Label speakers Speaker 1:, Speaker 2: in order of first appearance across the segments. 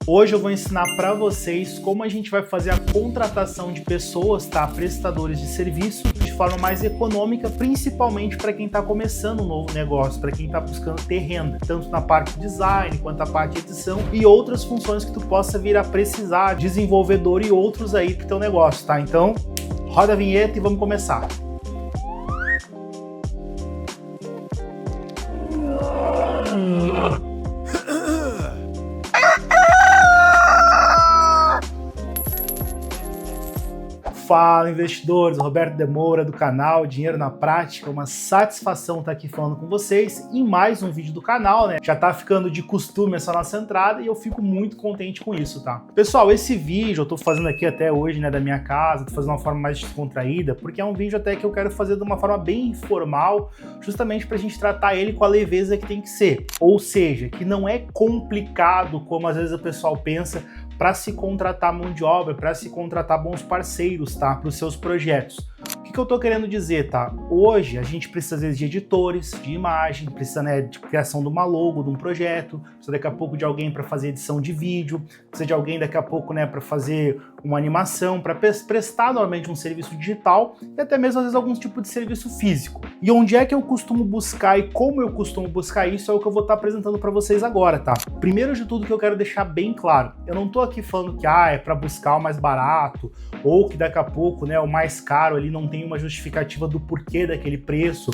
Speaker 1: Hoje eu vou ensinar para vocês como a gente vai fazer a contratação de pessoas, tá? Prestadores de serviço, de forma mais econômica, principalmente para quem está começando um novo negócio, para quem está buscando ter renda, tanto na parte de design quanto na parte de edição e outras funções que tu possa vir a precisar, desenvolvedor e outros aí para o teu negócio, tá? Então, roda a vinheta e vamos começar. Fala, investidores, Roberto De Moura do canal Dinheiro na Prática. Uma satisfação estar aqui falando com vocês em mais um vídeo do canal, né? Já tá ficando de costume essa nossa entrada e eu fico muito contente com isso, tá? Pessoal, esse vídeo eu tô fazendo aqui até hoje, né, da minha casa, tô fazendo de uma forma mais descontraída, porque é um vídeo até que eu quero fazer de uma forma bem informal, justamente pra gente tratar ele com a leveza que tem que ser. Ou seja, que não é complicado como às vezes o pessoal pensa, para se contratar mão de obra, para se contratar bons parceiros, tá? Para os seus projetos. O que eu tô querendo dizer, tá? Hoje a gente precisa às vezes de editores, de imagem, precisa, né, de criação de uma logo, de um projeto, precisa daqui a pouco de alguém para fazer edição de vídeo, precisa de alguém daqui a pouco, né, para fazer uma animação, para prestar normalmente um serviço digital e até mesmo às vezes algum tipo de serviço físico. E onde é que eu costumo buscar e como eu costumo buscar isso é o que eu vou estar apresentando para vocês agora, tá? Primeiro de tudo que eu quero deixar bem claro, eu não tô aqui falando que é para buscar o mais barato ou que daqui a pouco, né, o mais caro ali não tem uma justificativa do porquê daquele preço,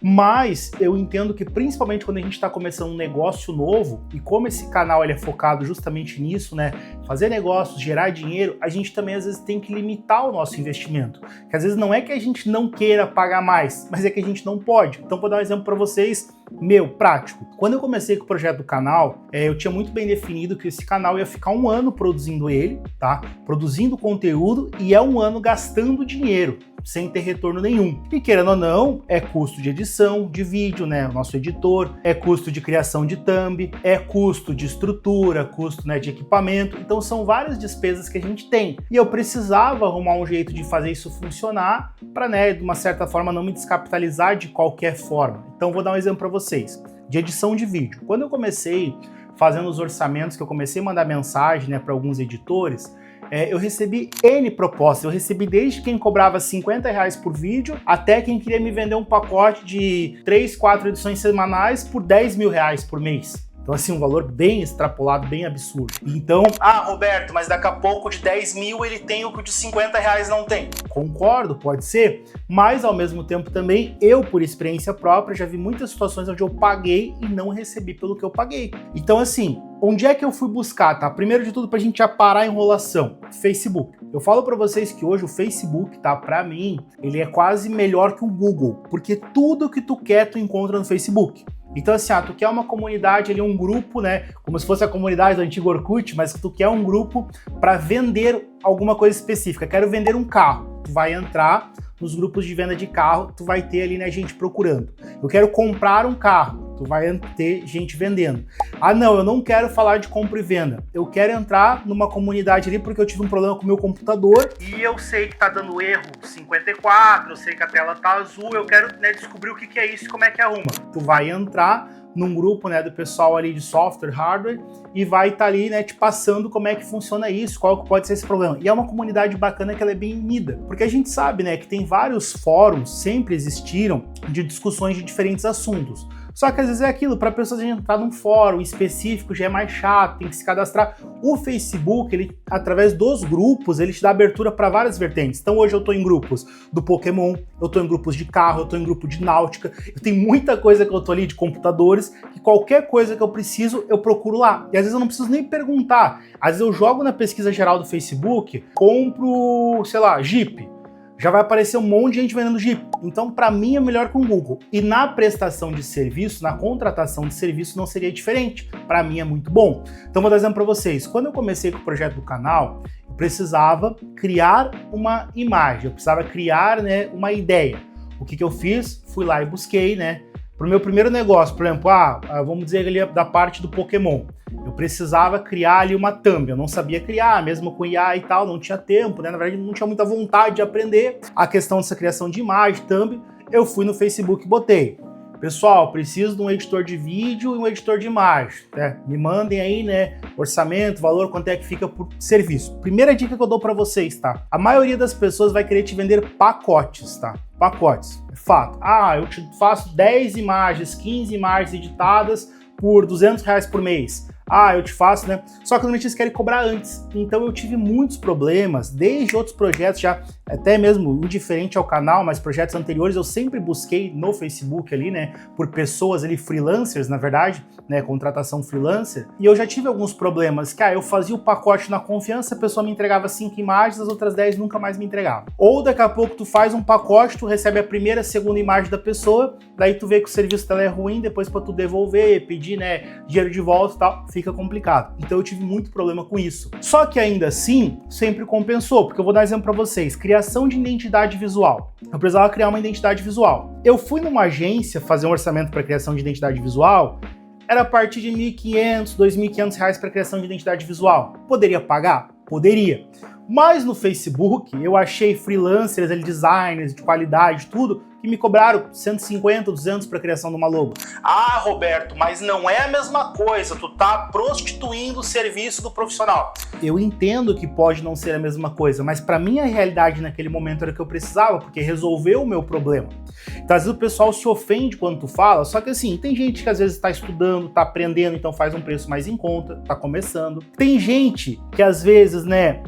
Speaker 1: mas eu entendo que principalmente quando a gente está começando um negócio novo e como esse canal ele é focado justamente nisso, né, fazer negócios, gerar dinheiro, a gente também às vezes tem que limitar o nosso investimento, que às vezes não é que a gente não queira pagar mais, mas é que a gente não pode. Então vou dar um exemplo para vocês, meu, prático. Quando eu comecei com o projeto do canal, eu tinha muito bem definido que esse canal ia ficar um ano produzindo ele, tá? Produzindo conteúdo e é um ano gastando dinheiro, sem ter retorno nenhum. E querendo ou não, é custo de edição de vídeo, né? O nosso editor, é custo de criação de thumb, é custo de estrutura, custo, né, de equipamento. Então são várias despesas que a gente tem. E eu precisava arrumar um jeito de fazer isso funcionar para, né, de uma certa forma não me descapitalizar de qualquer forma. Então vou dar um exemplo para vocês de edição de vídeo. Quando eu comecei fazendo os orçamentos, que eu comecei a mandar mensagem, né, para alguns editores, eu recebi N propostas, eu recebi desde quem cobrava R$50 por vídeo, até quem queria me vender um pacote de 3, 4 edições semanais por R$10 mil por mês. Então, assim, um valor bem extrapolado, bem absurdo. Então, Roberto, mas daqui a pouco de 10 mil ele tem o que o de R$50 não tem. Concordo, pode ser, mas ao mesmo tempo também, eu, por experiência própria, já vi muitas situações onde eu paguei e não recebi pelo que eu paguei. Então, assim, onde é que eu fui buscar, tá? Primeiro de tudo, pra gente já parar a enrolação, Facebook. Eu falo pra vocês que hoje o Facebook, tá? Pra mim, ele é quase melhor que o Google, porque tudo que tu quer, tu encontra no Facebook. Então assim, tu quer uma comunidade ali, um grupo, né, como se fosse a comunidade do antigo Orkut, mas que tu quer um grupo para vender alguma coisa específica. Quero vender um carro. Tu vai entrar nos grupos de venda de carro, tu vai ter ali, né, gente procurando. Eu quero comprar um carro. Tu vai ter gente vendendo. Não, eu não quero falar de compra e venda. Eu quero entrar numa comunidade ali porque eu tive um problema com o meu computador e eu sei que tá dando erro 54, eu sei que a tela tá azul, eu quero, né, descobrir o que é isso e como é que arruma. Tu vai entrar num grupo, né, do pessoal ali de software, hardware, e vai estar ali, né, te passando como é que funciona isso, qual que pode ser esse problema. E é uma comunidade bacana que ela é bem unida, porque a gente sabe, né, que tem vários fóruns, sempre existiram, de discussões de diferentes assuntos. Só que às vezes é aquilo, para pessoas entrar num fórum específico já é mais chato, tem que se cadastrar. O Facebook, ele, através dos grupos, ele te dá abertura para várias vertentes. Então hoje eu tô em grupos do Pokémon, eu tô em grupos de carro, eu tô em grupo de náutica, eu tenho muita coisa que eu tô ali de computadores, que qualquer coisa que eu preciso, eu procuro lá. E às vezes eu não preciso nem perguntar. Às vezes eu jogo na pesquisa geral do Facebook, compro, sei lá, Jeep. Já vai aparecer um monte de gente vendendo Jeep. Então, para mim, é melhor que o Google. E na prestação de serviço, na contratação de serviço, não seria diferente. Para mim, é muito bom. Então, vou dar exemplo para vocês. Quando eu comecei com o projeto do canal, eu precisava criar uma imagem, eu precisava criar, né, uma ideia. O que eu fiz? Fui lá e busquei, né, para o meu primeiro negócio, por exemplo, vamos dizer ali da parte do Pokémon. Eu precisava criar ali uma thumb, eu não sabia criar, mesmo com IA e tal, não tinha tempo, né? Na verdade, não tinha muita vontade de aprender a questão dessa criação de imagem, thumb. Eu fui no Facebook e botei. pessoal, preciso de um editor de vídeo e um editor de imagem, né? Me mandem aí, né, orçamento, valor, quanto é que fica por serviço. Primeira dica que eu dou para vocês, tá? A maioria das pessoas vai querer te vender pacotes, tá? Pacotes, é fato. Ah, eu te faço 10 imagens, 15 imagens editadas por R$200 por mês. Ah, eu te faço, né? Só que normalmente eles querem cobrar antes. Então eu tive muitos problemas, desde outros projetos já, até mesmo indiferente ao canal, mas projetos anteriores eu sempre busquei no Facebook ali, né? Por pessoas ali, freelancers, na verdade, né? Contratação freelancer. E eu já tive alguns problemas, que eu fazia o pacote na confiança, a pessoa me entregava 5 imagens, as outras 10 nunca mais me entregava. Ou daqui a pouco tu faz um pacote, tu recebe a primeira, segunda imagem da pessoa, daí tu vê que o serviço dela é ruim, depois pra tu devolver, pedir, né, dinheiro de volta e tal, fica complicado. Então eu tive muito problema com isso. Só que ainda assim, sempre compensou, porque eu vou dar um exemplo para vocês. Criação de identidade visual. Eu precisava criar uma identidade visual. Eu fui numa agência fazer um orçamento para criação de identidade visual, era a partir de R$1.500, R$2.500 para criação de identidade visual. Poderia pagar? Poderia. Mas no Facebook, eu achei freelancers, designers de qualidade, tudo, que me cobraram 150, 200 para a criação de uma logo. Ah, Roberto, mas não é a mesma coisa, tu tá prostituindo o serviço do profissional. Eu entendo que pode não ser a mesma coisa, mas para mim a realidade naquele momento era o que eu precisava, porque resolveu o meu problema. Então às vezes o pessoal se ofende quando tu fala, só que assim, tem gente que às vezes está estudando, tá aprendendo, então faz um preço mais em conta, tá começando. Tem gente que às vezes, né,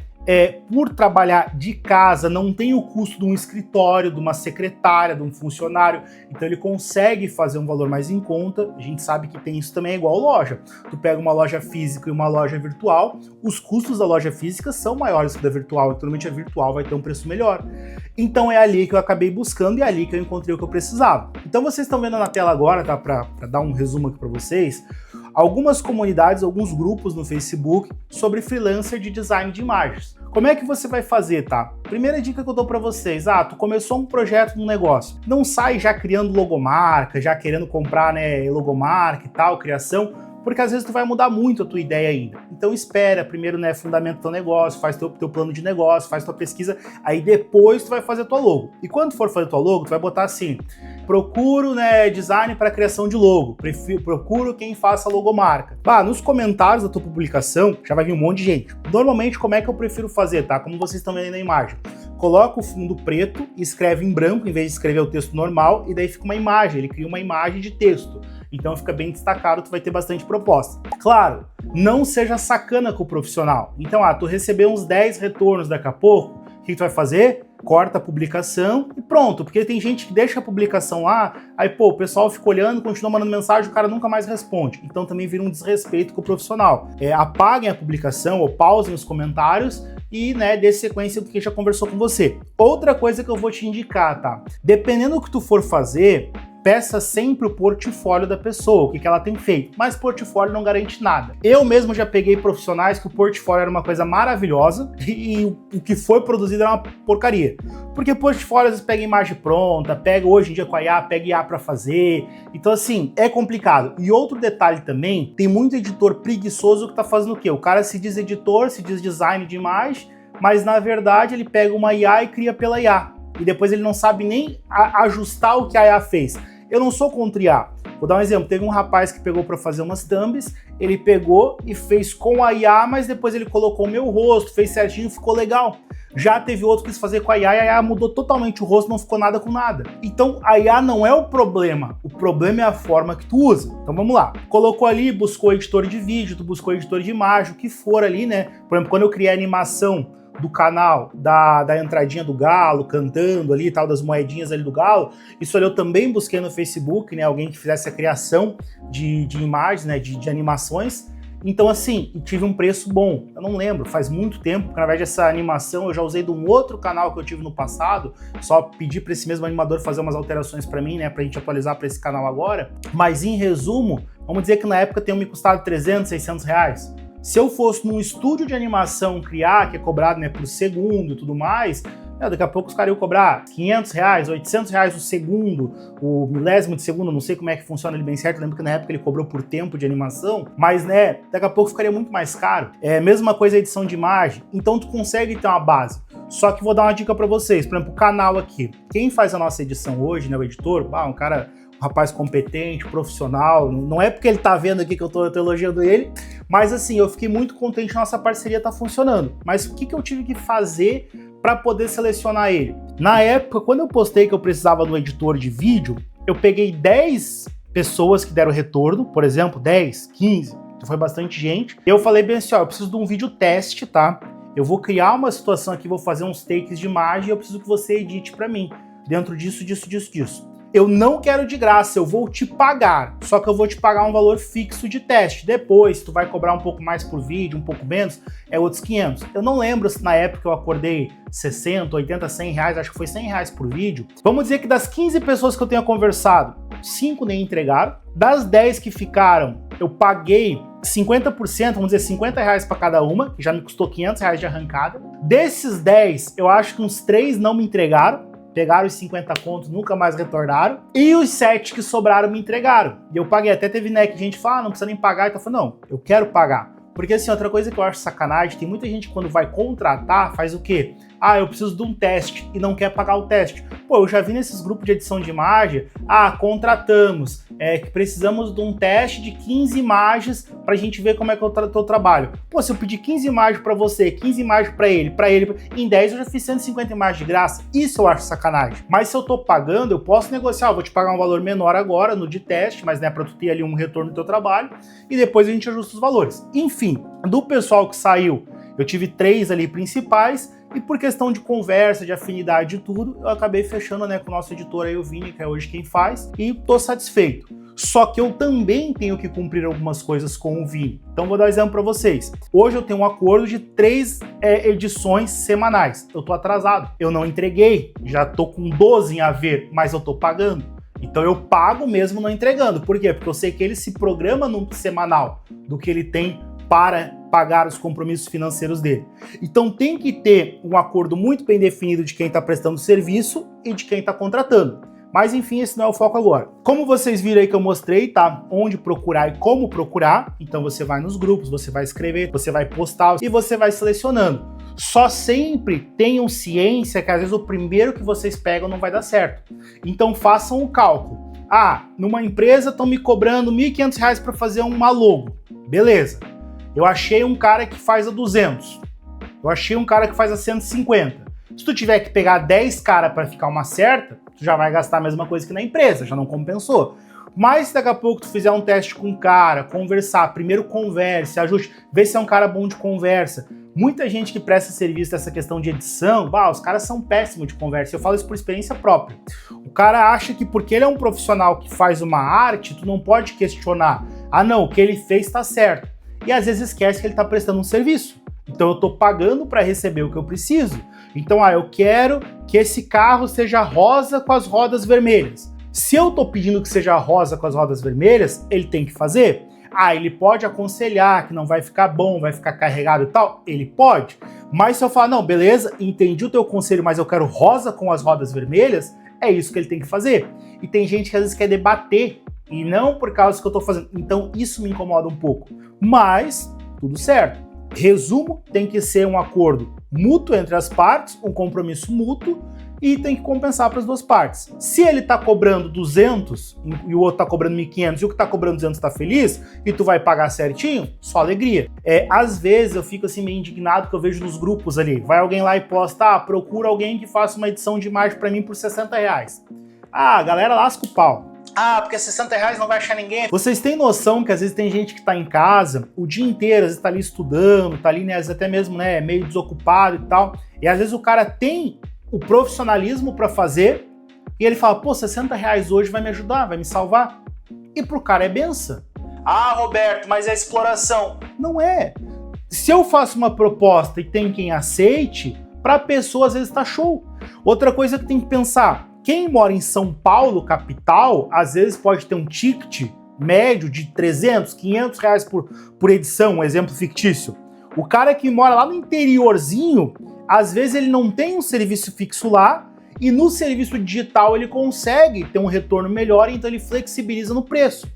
Speaker 1: por trabalhar de casa, não tem o custo de um escritório, de uma secretária, de um funcionário, então ele consegue fazer um valor mais em conta. A gente sabe que tem isso também, é igual loja. Tu pega uma loja física e uma loja virtual, os custos da loja física são maiores que da virtual, então normalmente a virtual vai ter um preço melhor. Então é ali que eu acabei buscando e é ali que eu encontrei o que eu precisava. Então vocês estão vendo na tela agora, tá? Para dar um resumo aqui para vocês, algumas comunidades, alguns grupos no Facebook sobre freelancer de design de imagens. Como é que você vai fazer, tá? Primeira dica que eu dou pra vocês, tu começou um projeto num negócio, não sai já criando logomarca, já querendo comprar, né, logomarca e tal, criação, porque às vezes tu vai mudar muito a tua ideia ainda. Então espera, primeiro, né, fundamenta teu negócio, faz teu plano de negócio, faz tua pesquisa, aí depois tu vai fazer tua logo. E quando for fazer tua logo, tu vai botar assim: procuro, né, design para criação de logo, procuro quem faça logomarca. Nos comentários da tua publicação já vai vir um monte de gente. Normalmente, como é que eu prefiro fazer, tá? Como vocês estão vendo aí na imagem. Coloca o fundo preto e escreve em branco, em vez de escrever o texto normal, e daí fica uma imagem, ele cria uma imagem de texto. Então fica bem destacado, tu vai ter bastante proposta. Claro, não seja sacana com o profissional. Então, tu recebeu uns 10 retornos daqui a pouco, o que tu vai fazer? Corta a publicação e pronto, porque tem gente que deixa a publicação lá, aí o pessoal fica olhando, continua mandando mensagem, o cara nunca mais responde. Então também vira um desrespeito com o profissional. Apaguem a publicação ou pausem os comentários e, né, dê sequência do que já conversou com você. Outra coisa que eu vou te indicar, tá? Dependendo do que tu for fazer, peça sempre o portfólio da pessoa, o que ela tem feito, mas portfólio não garante nada. Eu mesmo já peguei profissionais que o portfólio era uma coisa maravilhosa e o que foi produzido era uma porcaria. Porque portfólio às vezes pega imagem pronta, pega hoje em dia com a IA, pega IA para fazer, então assim, é complicado. E outro detalhe também, tem muito editor preguiçoso que tá fazendo o quê? O cara se diz editor, se diz design de imagem, mas na verdade ele pega uma IA e cria pela IA. E depois ele não sabe nem ajustar o que a IA fez. Eu não sou contra IA. Vou dar um exemplo. Teve um rapaz que pegou para fazer umas thumbs, ele pegou e fez com a IA, mas depois ele colocou o meu rosto, fez certinho, ficou legal. Já teve outro que quis fazer com a IA e a IA mudou totalmente o rosto, não ficou nada com nada. Então a IA não é o problema é a forma que tu usa. Então vamos lá. Colocou ali, buscou editor de vídeo, tu buscou editor de imagem, o que for ali, né? Por exemplo, quando eu criei a animação do canal, da entradinha do galo, cantando ali e tal, das moedinhas ali do galo, isso ali eu também busquei no Facebook, né, alguém que fizesse a criação de imagens, né, de animações. Então assim, tive um preço bom, eu não lembro, faz muito tempo, porque na verdade essa animação eu já usei de um outro canal que eu tive no passado, só pedi para esse mesmo animador fazer umas alterações para mim, né, pra gente atualizar para esse canal agora, mas em resumo, vamos dizer que na época tenha me custado 300, 600 reais. Se eu fosse num estúdio de animação criar, que é cobrado, né, por segundo e tudo mais, daqui a pouco os caras iam cobrar 500 reais, 800 reais o segundo, o milésimo de segundo, não sei como é que funciona ele bem certo, eu lembro que na época ele cobrou por tempo de animação, mas, né, daqui a pouco ficaria muito mais caro. Mesma coisa a edição de imagem, então tu consegue ter uma base. Só que vou dar uma dica para vocês, por exemplo, o canal aqui. Quem faz a nossa edição hoje, né, o editor, um cara um rapaz competente, profissional, não é porque ele tá vendo aqui que eu tô elogiando ele, mas assim, eu fiquei muito contente que a nossa parceria tá funcionando. Mas o que eu tive que fazer para poder selecionar ele? Na época, quando eu postei que eu precisava do editor de vídeo, eu peguei 10 pessoas que deram retorno, por exemplo, 10, 15, então foi bastante gente. Eu falei bem assim, ó, eu preciso de um vídeo teste, tá? Eu vou criar uma situação aqui, vou fazer uns takes de imagem e eu preciso que você edite para mim, dentro disso. Eu não quero de graça, eu vou te pagar, só que eu vou te pagar um valor fixo de teste. Depois, tu vai cobrar um pouco mais por vídeo, um pouco menos, é outros 500. Eu não lembro se na época eu acordei 60, 80, 100 reais, acho que foi 100 reais por vídeo. Vamos dizer que das 15 pessoas que eu tenha conversado, 5 nem entregaram. Das 10 que ficaram, eu paguei 50%, vamos dizer 50 reais para cada uma, que já me custou 500 reais de arrancada. Desses 10, eu acho que uns 3 não me entregaram. Pegaram os 50 contos, nunca mais retornaram. E os 7 que sobraram me entregaram. E eu paguei. Até teve, né, que gente fala, não precisa nem pagar. Então eu falei, não, eu quero pagar. Porque assim, outra coisa que eu acho sacanagem, tem muita gente que quando vai contratar, faz o quê? Ah, eu preciso de um teste e não quer pagar o teste. Pô, eu já vi nesses grupos de edição de imagem, contratamos, que precisamos de um teste de 15 imagens pra gente ver como é que é o teu trabalho. Pô, se eu pedir 15 imagens pra você, 15 imagens pra ele, em 10 eu já fiz 150 imagens de graça. Isso eu acho sacanagem. Mas se eu tô pagando, eu posso negociar, eu vou te pagar um valor menor agora no de teste, mas né, pra tu ter ali um retorno do teu trabalho, e depois a gente ajusta os valores. Enfim, do pessoal que saiu, eu tive 3 ali principais, e por questão de conversa, de afinidade e tudo, eu acabei fechando, né, com o nosso editor aí, o Vini, que é hoje quem faz, e tô satisfeito. Só que eu também tenho que cumprir algumas coisas com o Vini. Então vou dar um exemplo para vocês. Hoje eu tenho um acordo de 3 edições semanais. Eu tô atrasado, eu não entreguei, já tô com 12 em haver, mas eu tô pagando. Então eu pago mesmo não entregando. Por quê? Porque eu sei que ele se programa no semanal do que ele tem para pagar os compromissos financeiros dele. Então tem que ter um acordo muito bem definido de quem está prestando serviço e de quem está contratando. Mas enfim, esse não é o foco agora. Como vocês viram aí que eu mostrei, tá? Onde procurar e como procurar. Então você vai nos grupos, você vai escrever, você vai postar e você vai selecionando. Só sempre tenham ciência que às vezes o primeiro que vocês pegam não vai dar certo. Então façam o cálculo. Numa empresa estão me cobrando R$ 1.500 para fazer uma logo. Beleza. Eu achei um cara que faz a 200. Eu achei um cara que faz a 150. Se tu tiver que pegar 10 caras para ficar uma certa, tu já vai gastar a mesma coisa que na empresa, já não compensou. Mas se daqui a pouco tu fizer um teste com o cara, conversar, primeiro converse, ajuste, vê se é um cara bom de conversa. Muita gente que presta serviço dessa questão de edição, os caras são péssimos de conversa. Eu falo isso por experiência própria. O cara acha que porque ele é um profissional que faz uma arte, tu não pode questionar. Não, o que ele fez tá certo. E às vezes esquece que ele está prestando um serviço. Então eu estou pagando para receber o que eu preciso. Então, eu quero que esse carro seja rosa com as rodas vermelhas. Se eu estou pedindo que seja rosa com as rodas vermelhas, ele tem que fazer? Ele pode aconselhar que não vai ficar bom, vai ficar carregado e tal? Ele pode. Mas se eu falar, não, beleza, entendi o teu conselho, mas eu quero rosa com as rodas vermelhas, é isso que ele tem que fazer. E tem gente que às vezes quer debater, e não por causa que eu estou fazendo. Então isso me incomoda um pouco. Mas, tudo certo. Resumo, tem que ser um acordo mútuo entre as partes, um compromisso mútuo, e tem que compensar para as duas partes. Se ele tá cobrando 200 e o outro tá cobrando 1.500 e o que tá cobrando 200 tá feliz e tu vai pagar certinho, só alegria. Às vezes eu fico assim meio indignado que eu vejo nos grupos ali, vai alguém lá e posta, procura alguém que faça uma edição de imagem para mim por 60 reais. A galera lasca o pau. Porque 60 reais não vai achar ninguém. Vocês têm noção que às vezes tem gente que tá em casa o dia inteiro, às vezes tá ali estudando, tá ali, né, às vezes até mesmo, né, meio desocupado e tal, e às vezes o cara tem o profissionalismo para fazer e ele fala, 60 reais hoje vai me ajudar, vai me salvar. E pro cara é benção. Roberto, mas é exploração. Não é. Se eu faço uma proposta e tem quem aceite, pra pessoa às vezes tá show. Outra coisa que tem que pensar, quem mora em São Paulo, capital, às vezes pode ter um ticket médio de 300, 500 reais por edição, um exemplo fictício. O cara que mora lá no interiorzinho, às vezes ele não tem um serviço fixo lá e no serviço digital ele consegue ter um retorno melhor, então ele flexibiliza no preço.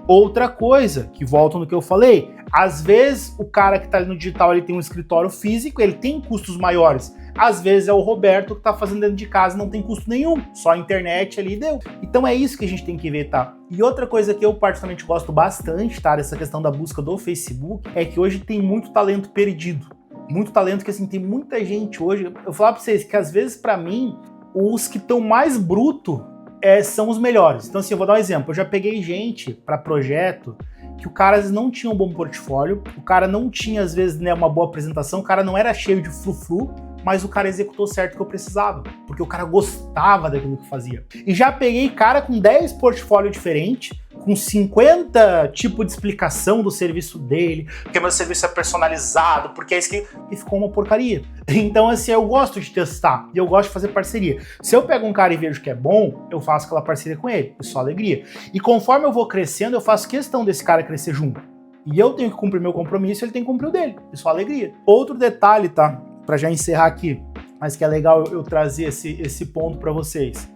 Speaker 1: Outra coisa, que volta no que eu falei, às vezes o cara que está ali no digital ele tem um escritório físico, ele tem custos maiores. Às vezes é o Roberto que está fazendo dentro de casa e não tem custo nenhum, só a internet ali e deu. Então é isso que a gente tem que ver, tá? E outra coisa que eu particularmente gosto bastante, tá, dessa questão da busca do Facebook, é que hoje tem muito talento perdido. Muito talento que, assim, tem muita gente hoje. Eu vou falar pra vocês que às vezes, pra mim, os que estão mais bruto são os melhores. Então, assim, eu vou dar um exemplo. Eu já peguei gente para projeto que o cara às vezes não tinha um bom portfólio, o cara não tinha, às vezes, né, uma boa apresentação, o cara não era cheio de frufru, mas o cara executou certo o que eu precisava, porque o cara gostava daquilo que fazia. E já peguei cara com 10 portfólios diferentes, com 50 tipos de explicação do serviço dele, porque meu serviço é personalizado, porque é isso que... E ficou uma porcaria. Então, assim, eu gosto de testar, e eu gosto de fazer parceria. Se eu pego um cara e vejo que é bom, eu faço aquela parceria com ele, é só alegria. E conforme eu vou crescendo, eu faço questão desse cara crescer junto. E eu tenho que cumprir meu compromisso, ele tem que cumprir o dele, é só alegria. Outro detalhe, tá? Para já encerrar aqui, mas que é legal eu trazer esse ponto para vocês.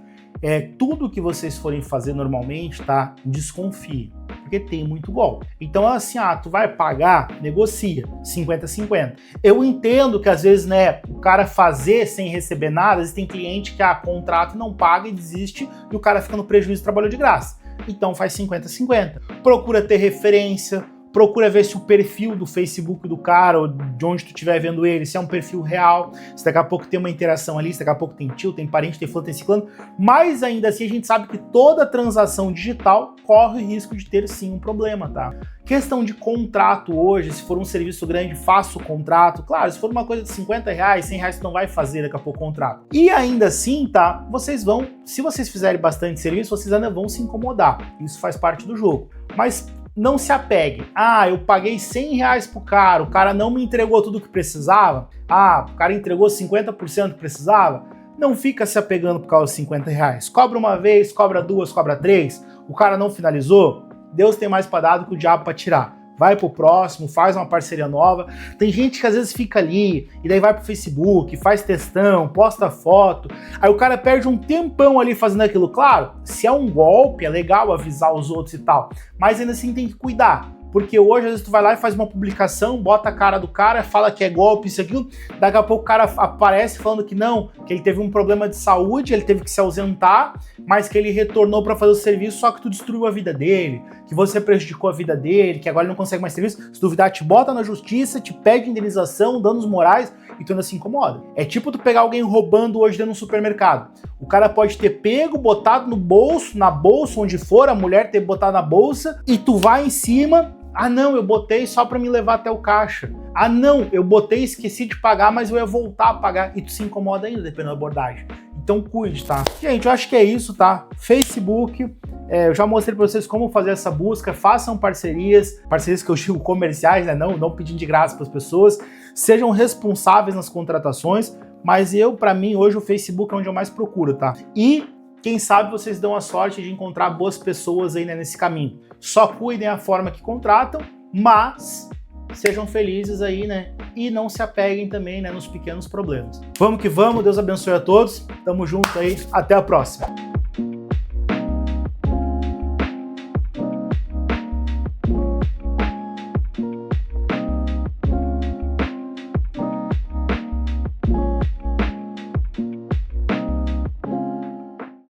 Speaker 1: Tudo que vocês forem fazer normalmente, tá? Desconfie, porque tem muito golpe. Então, assim, tu vai pagar, negocia, 50-50. Eu entendo que às vezes, né, o cara fazer sem receber nada, às vezes tem cliente que contrata e não paga e desiste, e o cara fica no prejuízo e trabalhou de graça. Então faz 50-50. Procura ter referência, procura ver se o perfil do Facebook do cara, ou de onde tu estiver vendo ele, se é um perfil real, se daqui a pouco tem uma interação ali, se daqui a pouco tem tio, tem parente, tem fulano, tem ciclano, mas ainda assim a gente sabe que toda transação digital corre o risco de ter sim um problema, tá? Questão de contrato hoje, se for um serviço grande, faça o contrato. Claro, se for uma coisa de 50 reais, 100 reais, tu não vai fazer daqui a pouco o contrato. E ainda assim, tá? Vocês vão, se vocês fizerem bastante serviço, vocês ainda vão se incomodar. Isso faz parte do jogo. Mas não se apegue. Eu paguei 100 reais pro cara, o cara não me entregou tudo o que precisava. O cara entregou 50% que precisava. Não fica se apegando por causa dos 50 reais. Cobra uma vez, cobra duas, cobra três. O cara não finalizou. Deus tem mais pra dar do que o diabo pra tirar. Vai pro próximo, faz uma parceria nova. Tem gente que às vezes fica ali, e daí vai pro Facebook, faz textão, posta foto. Aí o cara perde um tempão ali fazendo aquilo. Claro, se é um golpe, é legal avisar os outros e tal. Mas ainda assim tem que cuidar. Porque hoje, às vezes, tu vai lá e faz uma publicação, bota a cara do cara, fala que é golpe, isso, aquilo. Daqui a pouco o cara aparece falando que não, que ele teve um problema de saúde, ele teve que se ausentar, mas que ele retornou para fazer o serviço, só que tu destruiu a vida dele, que você prejudicou a vida dele, que agora ele não consegue mais serviço. Se duvidar, te bota na justiça, te pede indenização, danos morais, e tu ainda se incomoda. É tipo tu pegar alguém roubando hoje dentro de um supermercado. O cara pode ter pego, botado no bolso, na bolsa, onde for, a mulher ter botado na bolsa, e tu vai em cima. Não, eu botei só pra me levar até o caixa. Não, eu botei, esqueci de pagar, mas eu ia voltar a pagar. E tu se incomoda ainda, dependendo da abordagem. Então cuide, tá? Gente, eu acho que é isso, tá? Facebook, eu já mostrei pra vocês como fazer essa busca. Façam parcerias que eu digo comerciais, né? Não pedindo de graça pras pessoas. Sejam responsáveis nas contratações. Mas pra mim, hoje o Facebook é onde eu mais procuro, tá? E quem sabe vocês dão a sorte de encontrar boas pessoas aí, né, nesse caminho. Só cuidem a forma que contratam, mas sejam felizes aí, né? E não se apeguem também, né, nos pequenos problemas. Vamos que vamos, Deus abençoe a todos. Tamo junto aí, até a próxima.